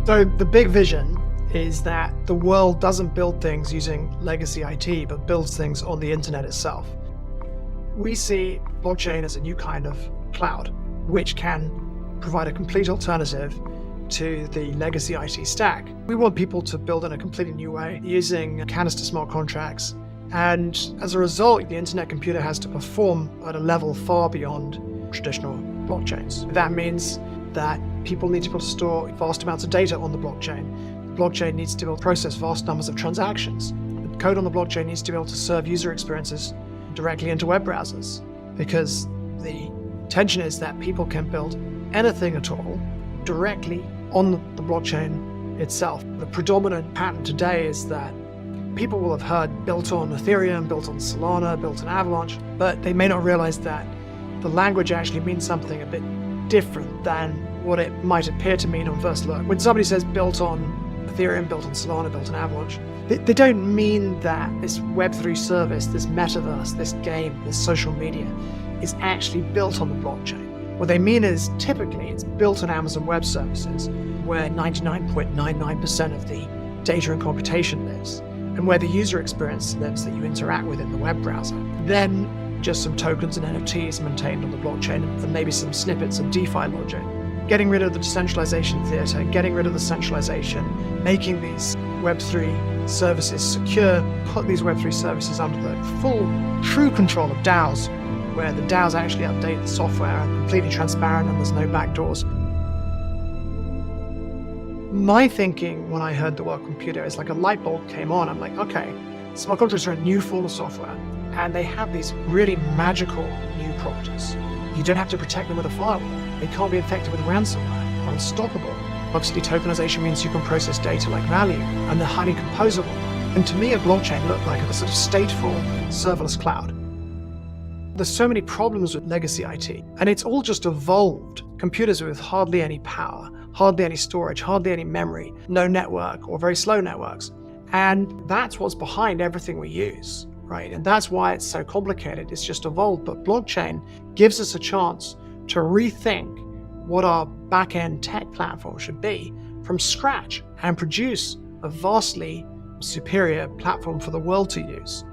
So the big vision is that the world doesn't build things using legacy IT, but builds things on the internet itself. We see blockchain as a new kind of cloud, which can provide a complete alternative to the legacy IT stack. We want people to build in a completely new way using canister smart contracts. And as a result, the internet computer has to perform at a level far beyond traditional blockchains. That means that people need to be able to store vast amounts of data on the blockchain. The blockchain needs to be able to process vast numbers of transactions. The code on the blockchain needs to be able to serve user experiences directly into web browsers, because the intention is that people can build anything at all directly on the blockchain itself. The predominant pattern today is that people will have heard built on Ethereum, built on Solana, built on Avalanche, but they may not realize that the language actually means something a bit different than what it might appear to mean on first look. When somebody says built on Ethereum, built on Solana, built on Avalanche, they don't mean that this Web3 service, this metaverse, this game, this social media is actually built on the blockchain. What they mean is typically it's built on Amazon Web Services, where 99.99% of the data and computation lives, and where the user experience lives that you interact with in the web browser. Then just some tokens and NFTs maintained on the blockchain, and maybe some snippets of DeFi logic. Getting rid of the decentralization theater, getting rid of the centralization, making these Web3 services secure, put these Web3 services under the full, true control of DAOs, where the DAOs actually update the software and completely transparent and there's no backdoors. My thinking when I heard the word computer is like a light bulb came on. I'm like, okay, smart contracts are a new form of software, and they have these really magical new properties. You don't have to protect them with a firewall. They can't be infected with ransomware. They're unstoppable. Obviously, tokenization means you can process data like value, and they're highly composable. And to me, a blockchain looked like a sort of stateful, serverless cloud. There's so many problems with legacy IT, and it's all just evolved. Computers with hardly any power, hardly any storage, hardly any memory, no network, or very slow networks. And that's what's behind everything we use, right? And that's why it's so complicated. It's just evolved. But blockchain gives us a chance to rethink what our back-end tech platform should be from scratch and produce a vastly superior platform for the world to use.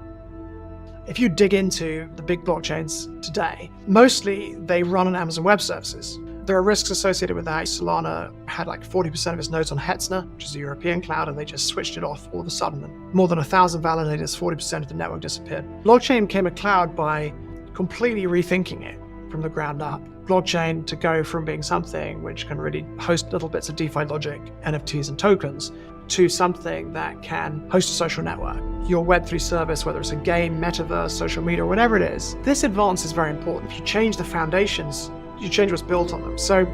If you dig into the big blockchains today, mostly they run on Amazon Web Services. There are risks associated with that. Solana had like 40% of its nodes on Hetzner, which is a European cloud, and they just switched it off all of a sudden. And more than 1,000 validators, 40% of the network disappeared. Blockchain became a cloud by completely rethinking it from the ground up. Blockchain to go from being something which can really host little bits of DeFi logic, NFTs and tokens, to something that can host a social network. Your Web3 service, whether it's a game, metaverse, social media, whatever it is, this advance is very important. If you change the foundations, you change what's built on them. So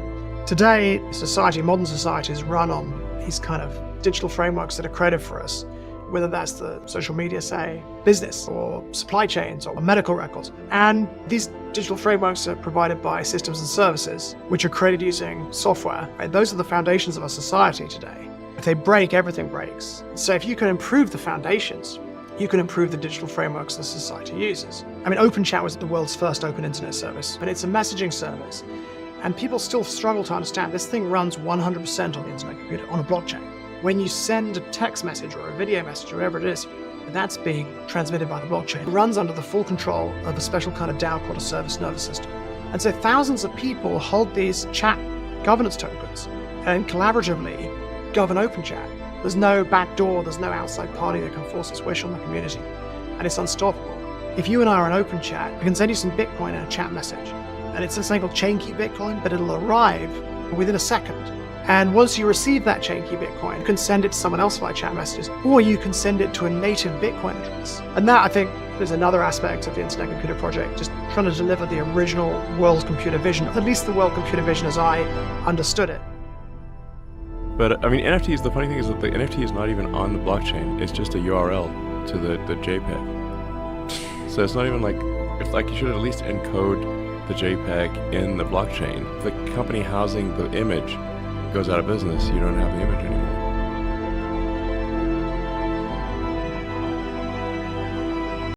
today, society, modern society is run on these kind of digital frameworks that are created for us, whether that's the social media, say, business or supply chains or medical records. And these digital frameworks are provided by systems and services, which are created using software. Right? Those are the foundations of our society today. If they break, everything breaks. So if you can improve the foundations, you can improve the digital frameworks that society uses. I mean, OpenChat was the world's first open internet service, but it's a messaging service. And people still struggle to understand this thing runs 100% on the internet computer, on a blockchain. When you send a text message or a video message, or whatever it is, that's being transmitted by the blockchain. It runs under the full control of a special kind of DAO called a service nervous system. And so thousands of people hold these chat governance tokens and collaboratively govern OpenChat. There's no backdoor, there's no outside party that can force its wish on the community, and it's unstoppable. If you and I are on OpenChat, I can send you some Bitcoin in a chat message, and it's this thing called chain key Bitcoin, but it'll arrive within a second. And once you receive that chain key Bitcoin, you can send it to someone else via chat messages, or you can send it to a native Bitcoin address. And that, I think, is another aspect of the Internet Computer Project, just trying to deliver the original world computer vision, at least the world computer vision as I understood it. But I mean, NFTs, the funny thing is that the NFT is not even on the blockchain. It's just a URL to the JPEG. So it's not even like, if like you should at least encode the JPEG in the blockchain. If the company housing the image goes out of business, you don't have the image anymore.